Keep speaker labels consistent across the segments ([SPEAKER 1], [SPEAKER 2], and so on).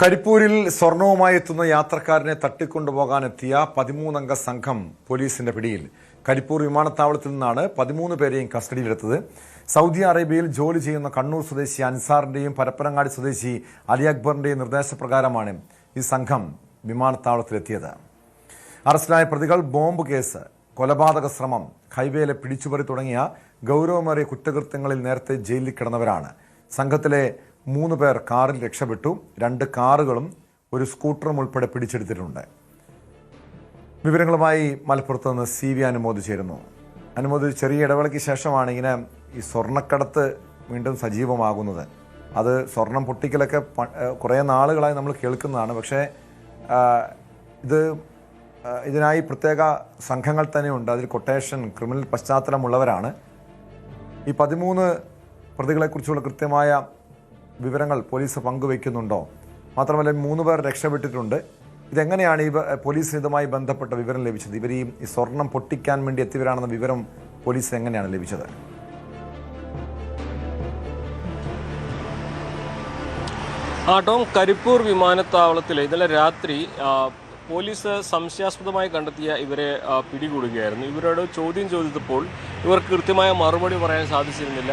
[SPEAKER 1] കരിപ്പൂരിൽ സ്വർണവുമായി എത്തുന്ന യാത്രക്കാരനെ തട്ടിക്കൊണ്ടുപോകാനെത്തിയ 13-അംഗ സംഘം പോലീസിന്റെ പിടിയിൽ. കരിപ്പൂർ വിമാനത്താവളത്തിൽ നിന്നാണ് 13 പേരെയും കസ്റ്റഡിയിലെടുത്തത്. സൗദി അറേബ്യയിൽ ജോലി ചെയ്യുന്ന കണ്ണൂർ സ്വദേശി അൻസാറിന്റെയും പരപ്പനങ്ങാടി സ്വദേശി അലി അക്ബറിന്റെയും നിർദ്ദേശപ്രകാരമാണ് ഈ സംഘം വിമാനത്താവളത്തിലെത്തിയത്. അറസ്റ്റിലായ പ്രതികൾ ബോംബ് കേസ്, കൊലപാതക ശ്രമം, ഹൈവേയിലെ പിടിച്ചുപറി തുടങ്ങിയ ഗൗരവമേറിയ കുറ്റകൃത്യങ്ങളിൽ നേരത്തെ ജയിലിൽ കിടന്നവരാണ്. സംഘത്തിലെ 3 പേർ കാറിൽ രക്ഷപ്പെട്ടു. 2 കാറുകളും ഒരു സ്കൂട്ടറും ഉൾപ്പെടെ പിടിച്ചെടുത്തിട്ടുണ്ട്. വിവരങ്ങളുമായി മലപ്പുറത്ത് നിന്ന് CV അനുമോദ് ചേരുന്നു. അനുമോദ്, ചെറിയ ഇടവേളയ്ക്ക് ശേഷമാണ് ഇങ്ങനെ ഈ സ്വർണ്ണക്കടത്ത് വീണ്ടും സജീവമാകുന്നത്. അത് സ്വർണം പൊട്ടിക്കലൊക്കെ കുറേ നാളുകളായി നമ്മൾ കേൾക്കുന്നതാണ്. പക്ഷേ ഇതിനായി പ്രത്യേക സംഘങ്ങൾ തന്നെയുണ്ട്. അതിൽ കൊട്ടേഷൻ, ക്രിമിനൽ പശ്ചാത്തലമുള്ളവരാണ്. ഈ 13 പ്രതികളെക്കുറിച്ചുള്ള കൃത്യമായ വിവരങ്ങൾ പോലീസ് പങ്കുവയ്ക്കുന്നുണ്ടോ? മാത്രമല്ല 3 പേർ രക്ഷപ്പെട്ടിട്ടുണ്ട്. ഇതെങ്ങനെയാണ് പോലീസിന് ഇതുമായി ബന്ധപ്പെട്ട വിവരം ലഭിച്ചത്? ഇവർ ഈ സ്വർണം പൊട്ടിക്കാൻ വേണ്ടി എത്തിയവരാണെന്ന വിവരം പോലീസിന് എങ്ങനെയാണ് ലഭിച്ചത്?
[SPEAKER 2] ടോം, കരിപ്പൂർ വിമാനത്താവളത്തിൽ ഇന്നലെ രാത്രി പോലീസ് സംശയാസ്പദമായി കണ്ടെത്തിയ ഇവരെ പിടികൂടുകയായിരുന്നു. ഇവരോട് ചോദ്യം ചോദിച്ചപ്പോൾ ഇവർക്ക് കൃത്യമായ മറുപടി പറയാൻ സാധിച്ചിരുന്നില്ല.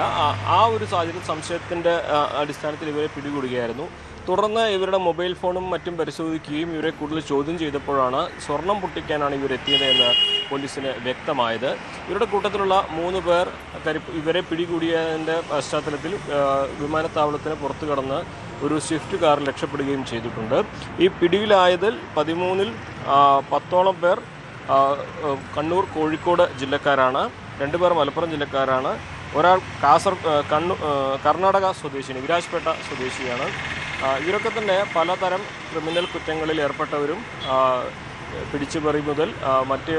[SPEAKER 2] ആ ഒരു സാഹചര്യം സംശയത്തിൻ്റെ അടിസ്ഥാനത്തിൽ ഇവരെ പിടികൂടുകയായിരുന്നു. തുടർന്ന് ഇവരുടെ മൊബൈൽ ഫോണും മറ്റും പരിശോധിക്കുകയും ഇവരെ കൂടുതൽ ചോദ്യം ചെയ്തപ്പോഴാണ് സ്വർണം പൊട്ടിക്കാനാണ് ഇവരെത്തിയത് എന്ന് പോലീസിന് വ്യക്തമായത്. ഇവരുടെ കൂട്ടത്തിലുള്ള 3 പേർ ഇവരെ പിടികൂടിയതിൻ്റെ പശ്ചാത്തലത്തിൽ വിമാനത്താവളത്തിന് പുറത്തു കടന്ന് ഒരു സ്വിഫ്റ്റ് കാറിൽ രക്ഷപ്പെടുകയും ചെയ്തിട്ടുണ്ട്. ഈ പിടിയിലായതിൽ 13-ൽ 10ഓളം പേർ കണ്ണൂർ, കോഴിക്കോട് ജില്ലക്കാരാണ്. 2 പേർ മലപ്പുറം ജില്ലക്കാരാണ്. ഒരാൾ കർണാടക സ്വദേശിയാണ്, വിരാജ്പേട്ട സ്വദേശിയാണ്. ഇവരൊക്കെ തന്നെ പലതരം ക്രിമിനൽ കുറ്റങ്ങളിൽ ഏർപ്പെട്ടവരും പിടിച്ചുപറി മുതൽ മറ്റ്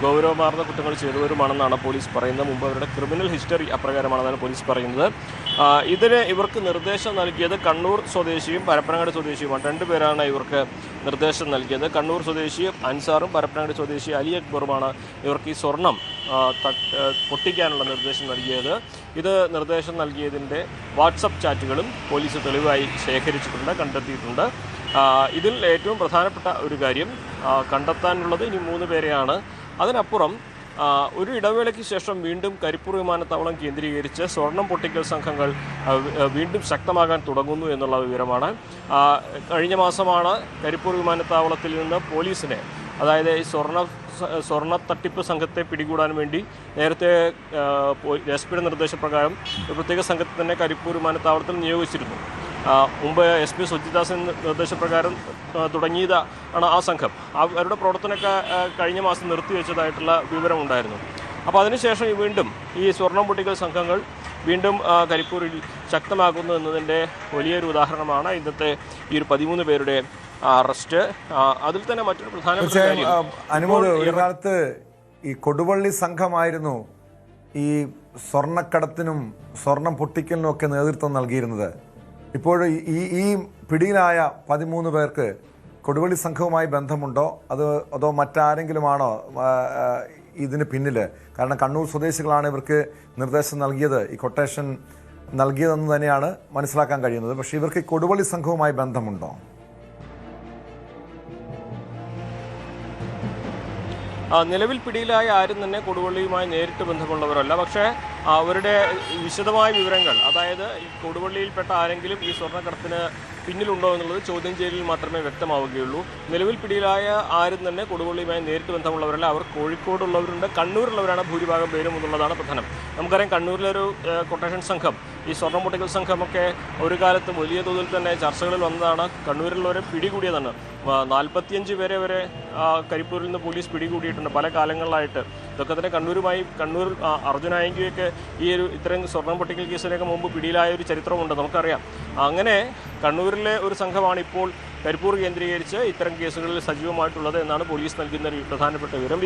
[SPEAKER 2] ഗൗരവമാർന്ന കുറ്റങ്ങൾ ചെയ്തവരുമാണെന്നാണ് പോലീസ് പറയുന്നത്. മുമ്പ് അവരുടെ ക്രിമിനൽ ഹിസ്റ്ററി അപ്രകാരമാണെന്നാണ് പോലീസ് പറയുന്നത്. ഇവർക്ക് നിർദ്ദേശം നൽകിയത് കണ്ണൂർ സ്വദേശിയും പരപ്പനങ്ങാടി സ്വദേശിയുമാണ്. 2 പേരാണ് ഇവർക്ക് നിർദ്ദേശം നൽകിയത്. കണ്ണൂർ സ്വദേശി അൻസാറും പരപ്പനങ്ങാടി സ്വദേശി അലി അക്ബറുമാണ് ഇവർക്ക് ഈ സ്വർണം പൊട്ടിക്കാനുള്ള നിർദ്ദേശം നൽകിയത്. ഇത് നിർദ്ദേശം നൽകിയതിൻ്റെ വാട്സപ്പ് ചാറ്റുകളും പോലീസ് തെളിവായി ശേഖരിച്ചിട്ടുണ്ട്, കണ്ടെത്തിയിട്ടുണ്ട്. ഇതിൽ ഏറ്റവും പ്രധാനപ്പെട്ട ഒരു കാര്യം കണ്ടെത്താനുള്ളത് ഇനി 3 പേരെയാണ്. അതിനപ്പുറം ഒരു ഇടവേളയ്ക്ക് ശേഷം വീണ്ടും കരിപ്പൂർ വിമാനത്താവളം കേന്ദ്രീകരിച്ച് സ്വർണം പൊട്ടിക്കൽ സംഘങ്ങൾ വീണ്ടും ശക്തമാകാൻ തുടങ്ങുന്നു എന്നുള്ള വിവരമാണ്. കഴിഞ്ഞ മാസമാണ് കരിപ്പൂർ വിമാനത്താവളത്തിൽ നിന്ന് പോലീസിനെ, അതായത് ഈ സ്വർണ്ണ തട്ടിപ്പ് സംഘത്തെ പിടികൂടാൻ വേണ്ടി നേരത്തെ SP നിർദ്ദേശപ്രകാരം ഒരു പ്രത്യേക സംഘത്തെ തന്നെ കരിപ്പൂർ വിമാനത്താവളത്തിൽ നിയോഗിച്ചിരുന്നു. മുമ്പ് SP സുജിദാസിൻ്റെ നിർദ്ദേശപ്രകാരം തുടങ്ങിയതാണ് ആ സംഘം. അവരുടെ പ്രവർത്തനമൊക്കെ കഴിഞ്ഞ മാസം നിർത്തിവെച്ചതായിട്ടുള്ള വിവരമുണ്ടായിരുന്നു. അപ്പോൾ അതിനുശേഷം വീണ്ടും ഈ സ്വർണം പൊട്ടിക്കൽ സംഘങ്ങൾ വീണ്ടും കരിപ്പൂരിൽ ശക്തമാകുന്നു എന്നതിൻ്റെ വലിയൊരു ഉദാഹരണമാണ് ഇന്നത്തെ ഈ ഒരു 13 പേരുടെ അറസ്റ്റ്. അതിൽ തന്നെ മറ്റൊരു പ്രധാനപ്പെട്ട കാര്യം,
[SPEAKER 1] അനുമോദ്, ഒരു കാലത്ത് ഈ കൊടുവള്ളി സംഘമായിരുന്നു ഈ സ്വർണ്ണക്കടത്തിനും സ്വർണം പൊട്ടിക്കലിനും ഒക്കെ നേതൃത്വം നൽകിയിരുന്നത്. ഇപ്പോൾ ഈ പിടിയിലായ 13 പേർക്ക് കൊടുവള്ളി സംഘവുമായി ബന്ധമുണ്ടോ? അതോ മറ്റാരെങ്കിലുമാണോ ഇതിന് പിന്നിൽ? കാരണം കണ്ണൂർ സ്വദേശികളാണ് ഇവർക്ക് നിർദ്ദേശം നൽകിയത്, ഈ കൊട്ടേഷൻ നൽകിയതെന്ന് തന്നെയാണ് മനസ്സിലാക്കാൻ കഴിയുന്നത്. പക്ഷേ ഇവർക്ക് കൊടുവള്ളി സംഘവുമായി ബന്ധമുണ്ടോ?
[SPEAKER 2] നിലവിൽ പിടിയിലായ ആരും തന്നെ കൊടുവള്ളിയുമായി നേരിട്ട് ബന്ധമുള്ളവരല്ല. പക്ഷേ അവരുടെ വിശദമായ വിവരങ്ങൾ, അതായത് ഈ കൊടുവള്ളിയിൽപ്പെട്ട ആരെങ്കിലും ഈ സ്വർണ്ണക്കടത്തിന് പിന്നിലുണ്ടോ എന്നുള്ളത് ചോദ്യം ചെയ്യലിൽ മാത്രമേ വ്യക്തമാവുകയുള്ളൂ. നിലവിൽ പിടിയിലായ ആരും തന്നെ കൊടുവള്ളിയുമായി നേരിട്ട് ബന്ധമുള്ളവരല്ല. അവർ കോഴിക്കോടുള്ളവരുണ്ട്, കണ്ണൂരിലുള്ളവരാണ് ഭൂരിഭാഗം പേരും എന്നുള്ളതാണ് പ്രധാനം. നമുക്കറിയാം, കണ്ണൂരിലൊരു കൊട്ടേഷൻ സംഘം, ഈ സ്വർണം പൊട്ടിക്കൽ സംഘമൊക്കെ ഒരു കാലത്ത് വലിയ തോതിൽ തന്നെ ചർച്ചകളിൽ വന്നതാണ്. കണ്ണൂരിലുള്ളവരെ പിടികൂടിയതാണ്. 45 പേരെ വരെ കരിപ്പൂരിൽ നിന്ന് പോലീസ് പിടികൂടിയിട്ടുണ്ട് പല കാലങ്ങളിലായിട്ട്. ഇതൊക്കെ തന്നെ കണ്ണൂർ അർജുനായെങ്കിയൊക്കെ ഇത്തരം സ്വർണം പൊട്ടിക്കൽ കേസിലൊക്കെ മുമ്പ് പിടിയിലായ ഒരു ചരിത്രമുണ്ട്, നമുക്കറിയാം. അങ്ങനെ കണ്ണൂരിലെ ഒരു സംഘമാണ് ഇപ്പോൾ കരിപ്പൂർ കേന്ദ്രീകരിച്ച് ഇത്തരം കേസുകളിൽ സജീവമായിട്ടുള്ളത് എന്നാണ് പോലീസ് നൽകുന്ന ഒരു പ്രധാനപ്പെട്ട വിവരം.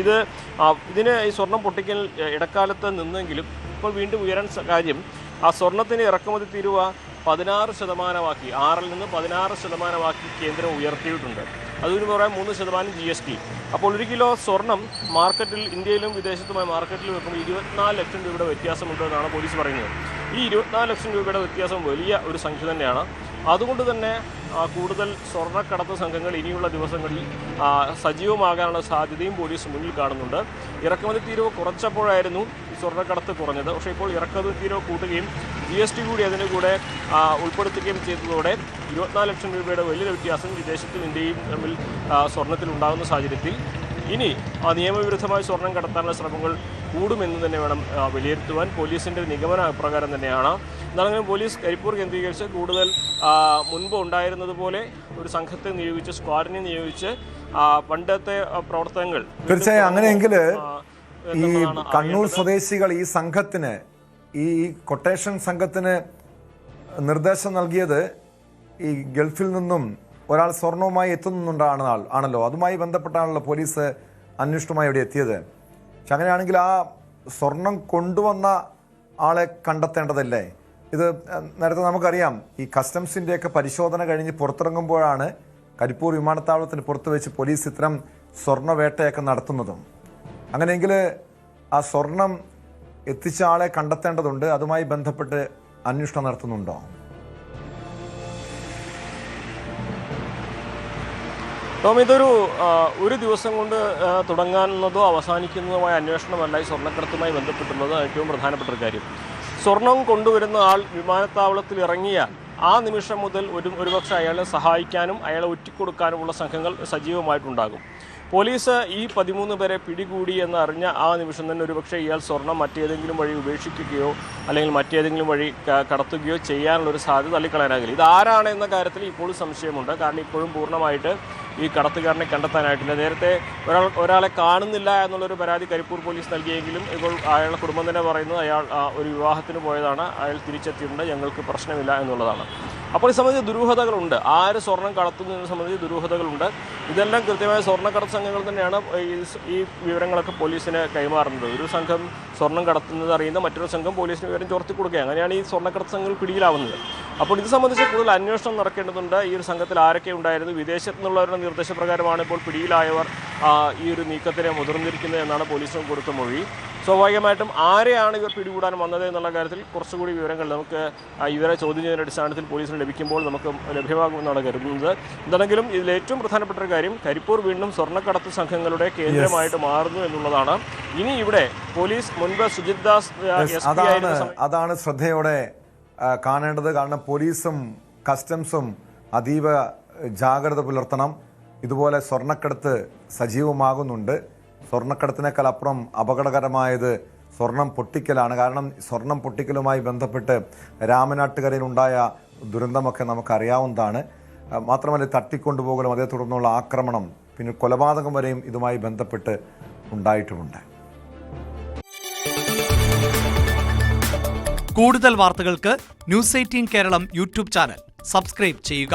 [SPEAKER 2] ഇതിന് ഈ സ്വർണം പൊട്ടിക്കൽ ഇടക്കാലത്ത് നിന്നെങ്കിലും ഇപ്പോൾ വീണ്ടും ഉയരാൻ കാര്യം, ആ സ്വർണത്തിന് ഇറക്കുമതി തീരുവ 16%, 6-ൽ നിന്ന് 16% കേന്ദ്രം ഉയർത്തിയിട്ടുണ്ട്. അതിന് പറയാൻ 3% GST. അപ്പോൾ 1 കിലോ സ്വർണം മാർക്കറ്റിൽ, ഇന്ത്യയിലും വിദേശത്തുമായ മാർക്കറ്റിൽ വെക്കുമ്പോൾ 24 ലക്ഷം രൂപയുടെ വ്യത്യാസമുണ്ടെന്നാണ് പോലീസ് പറയുന്നത്. ഈ 24 ലക്ഷം രൂപയുടെ വ്യത്യാസം വലിയ ഒരു സംഖ്യ തന്നെയാണ്. അതുകൊണ്ട് തന്നെ കൂടുതൽ സ്വർണ്ണക്കടത്ത് സംഘങ്ങൾ ഇനിയുള്ള ദിവസങ്ങളിൽ സജീവമാകാനുള്ള സാധ്യതയും പോലീസ് മുന്നിൽ കാണുന്നുണ്ട്. ഇറക്കുമതി തീരുവ കുറച്ചപ്പോഴായിരുന്നു സ്വർണ്ണക്കടത്ത് കുറഞ്ഞത്. പക്ഷേ ഇപ്പോൾ ഇറക്കുമതി തീരുവ കൂട്ടുകയും GST കൂടി അതിന് കൂടെ ഉൾപ്പെടുത്തുകയും ചെയ്തതോടെ 24 ലക്ഷം രൂപയുടെ വലിയൊരു വ്യത്യാസം വിദേശത്തും ഇന്ത്യയും തമ്മിൽ സ്വർണ്ണത്തിൽ ഉണ്ടാകുന്ന സാഹചര്യത്തിൽ ഇനി നിയമവിരുദ്ധമായി സ്വർണം കടത്താനുള്ള ശ്രമങ്ങൾ കൂടുമെന്ന് തന്നെ വേണം വിലയിരുത്തുവാൻ. പോലീസിൻ്റെ നിഗമന അപ്രകാരം തന്നെയാണ്. എന്നാലും പോലീസ് കരിപ്പൂർ കേന്ദ്രീകരിച്ച് കൂടുതൽ മുൻപ് ഉണ്ടായിരുന്നത് പോലെ ഒരു സംഘത്തെ നിയോഗിച്ച്, സ്ക്വാഡിനെ നിയോഗിച്ച് പണ്ടത്തെ പ്രവർത്തനങ്ങൾ
[SPEAKER 1] തീർച്ചയായും അങ്ങനെയെങ്കിൽ ഈ കണ്ണൂർ സ്വദേശികൾ ഈ സംഘത്തിന്, ഈ കൊട്ടേഷൻ സംഘത്തിന് നിർദ്ദേശം നൽകിയത് ഈ ഗൾഫിൽ നിന്നും ഒരാൾ സ്വർണവുമായി ആണല്ലോ. അതുമായി ബന്ധപ്പെട്ടാണല്ലോ പോലീസ് അന്വേഷണവുമായി ഇവിടെ എത്തിയത്. പക്ഷെ അങ്ങനെയാണെങ്കിൽ ആ സ്വർണം കൊണ്ടുവന്ന ആളെ കണ്ടെത്തേണ്ടതല്ലേ? ഇത് നേരത്തെ നമുക്കറിയാം, ഈ കസ്റ്റംസിൻ്റെയൊക്കെ പരിശോധന കഴിഞ്ഞ് പുറത്തിറങ്ങുമ്പോഴാണ് കരിപ്പൂർ വിമാനത്താവളത്തിന് പുറത്ത് വെച്ച് പോലീസ് ഇത്തരം സ്വർണ്ണവേട്ടയൊക്കെ നടത്തുന്നതും. അങ്ങനെയെങ്കിൽ ആ സ്വർണം എത്തിച്ച ആളെ കണ്ടെത്തേണ്ടതുണ്ട്. അതുമായി ബന്ധപ്പെട്ട് അന്വേഷണം നടത്തുന്നുണ്ടോ?
[SPEAKER 2] ഇതൊരു ഒരു ദിവസം കൊണ്ട് തുടങ്ങാവുന്നതോ അവസാനിക്കുന്നതുമായ അന്വേഷണമല്ല ഈ സ്വർണ്ണക്കടത്തുമായി ബന്ധപ്പെട്ടുള്ളത്. ഏറ്റവും പ്രധാനപ്പെട്ട ഒരു കാര്യം, സ്വർണം കൊണ്ടുവരുന്ന ആൾ വിമാനത്താവളത്തിൽ ഇറങ്ങിയാൽ ആ നിമിഷം മുതൽ ഒരുപക്ഷെ അയാളെ സഹായിക്കാനും അയാളെ ഒറ്റിക്കൊടുക്കാനുമുള്ള സംഘങ്ങൾ സജീവമായിട്ടുണ്ടാകും. പോലീസ് ഈ 13 പേരെ പിടികൂടി എന്ന് അറിഞ്ഞ ആ നിമിഷം തന്നെ ഒരുപക്ഷെ ഇയാൾ സ്വർണം മറ്റേതെങ്കിലും വഴി ഉപേക്ഷിക്കുകയോ അല്ലെങ്കിൽ മറ്റേതെങ്കിലും വഴി കടത്തുകയോ ചെയ്യാനുള്ളൊരു സാധ്യത തള്ളിക്കളയാനാകില്ല. ഇതാരാണ് എന്ന കാര്യത്തിൽ ഇപ്പോഴും സംശയമുണ്ട്. കാരണം ഇപ്പോഴും പൂർണ്ണമായിട്ട് ഈ കടത്തുകാരനെ കണ്ടെത്താനായിട്ടില്ല. നേരത്തെ ഒരാളെ കാണുന്നില്ല എന്നുള്ളൊരു പരാതി കരിപ്പൂർ പോലീസ് നൽകിയെങ്കിലും ഇപ്പോൾ അയാളുടെ കുടുംബം തന്നെ പറയുന്നത് അയാൾ ഒരു വിവാഹത്തിന് പോയതാണ്, അയാൾ തിരിച്ചെത്തിയിട്ടുണ്ട്, ഞങ്ങൾക്ക് പ്രശ്നമില്ല എന്നുള്ളതാണ്. അപ്പോൾ ഇത് സംബന്ധിച്ച് ദുരൂഹതകളുണ്ട്. ആര് സ്വർണം കടത്തുന്നതിനെ സംബന്ധിച്ച് ദുരൂഹതകളുണ്ട്. ഇതെല്ലാം കൃത്യമായ സ്വർണ്ണക്കടത്ത് സംഘങ്ങൾ തന്നെയാണ് ഈ വിവരങ്ങളൊക്കെ പോലീസിന് കൈമാറുന്നത്. ഒരു സംഘം സ്വർണം കടത്തുന്നത് അറിയുന്ന മറ്റൊരു സംഘം പോലീസിന് വിവരം ചോർത്തി കൊടുക്കുക. അങ്ങനെയാണ് ഈ സ്വർണ്ണക്കടത്ത് സംഘങ്ങൾ പിടിയിലാവുന്നത്. അപ്പോൾ ഇത് സംബന്ധിച്ച് കൂടുതൽ അന്വേഷണം നടക്കേണ്ടതുണ്ട്. ഈ ഒരു സംഘത്തിൽ ആരൊക്കെ ഉണ്ടായിരുന്നു, വിദേശത്തു നിന്നുള്ളവരുടെ നിർദ്ദേശപ്രകാരമാണ് ഇപ്പോൾ പിടിയിലായവർ ഈ ഒരു നീക്കത്തിന് മുതിർന്നിരിക്കുന്നത് എന്നാണ് പോലീസിന് കൊടുത്ത മൊഴി. സ്വാഭാവികമായിട്ടും ആരെയാണ് ഇവർ പിടികൂടാൻ വന്നത് എന്നുള്ള കാര്യത്തിൽ കുറച്ചുകൂടി വിവരങ്ങൾ നമുക്ക് ഇവരെ ചോദ്യം ചെയ്യുന്ന അടിസ്ഥാനത്തിൽ പോലീസിന് ലഭിക്കുമ്പോൾ നമുക്ക് ലഭ്യമാകുമെന്നാണ് കരുതുന്നത്. എന്താണെങ്കിലും ഇതിൽ ഏറ്റവും പ്രധാനപ്പെട്ട ഒരു കാര്യം, കരിപ്പൂർ വീണ്ടും സ്വർണ്ണക്കടത്ത് സംഘങ്ങളുടെ കേന്ദ്രമായിട്ട് മാറുന്നു എന്നുള്ളതാണ്. ഇനി ഇവിടെ പോലീസ് മുൻപ് സുജിത് ദാസ്
[SPEAKER 1] അതാണ് ശ്രദ്ധയോടെ കാണേണ്ടത്. കാരണം പോലീസും കസ്റ്റംസും അതീവ ജാഗ്രത പുലർത്തണം. ഇതുപോലെ സ്വർണ്ണക്കടത്ത് സജീവമാകുന്നുണ്ട്. സ്വർണ്ണക്കടത്തിനേക്കാൾ അപ്പുറം അപകടകരമായത് സ്വർണം പൊട്ടിക്കലാണ്. കാരണം സ്വർണം പൊട്ടിക്കലുമായി ബന്ധപ്പെട്ട് രാമനാട്ടുകരയിലുണ്ടായ ദുരന്തമൊക്കെ നമുക്കറിയാവുന്നതാണ്. മാത്രമല്ല തട്ടിക്കൊണ്ടുപോകലും അതേ തുടർന്നുള്ള ആക്രമണം, പിന്നെ കൊലപാതകം വരെയും ഇതുമായി ബന്ധപ്പെട്ട് ഉണ്ടായിട്ടുമുണ്ട്.
[SPEAKER 3] കൂടുതൽ വാർത്തകൾക്ക് news 18 Keralam YouTube channel subscribe ചെയ്യുക.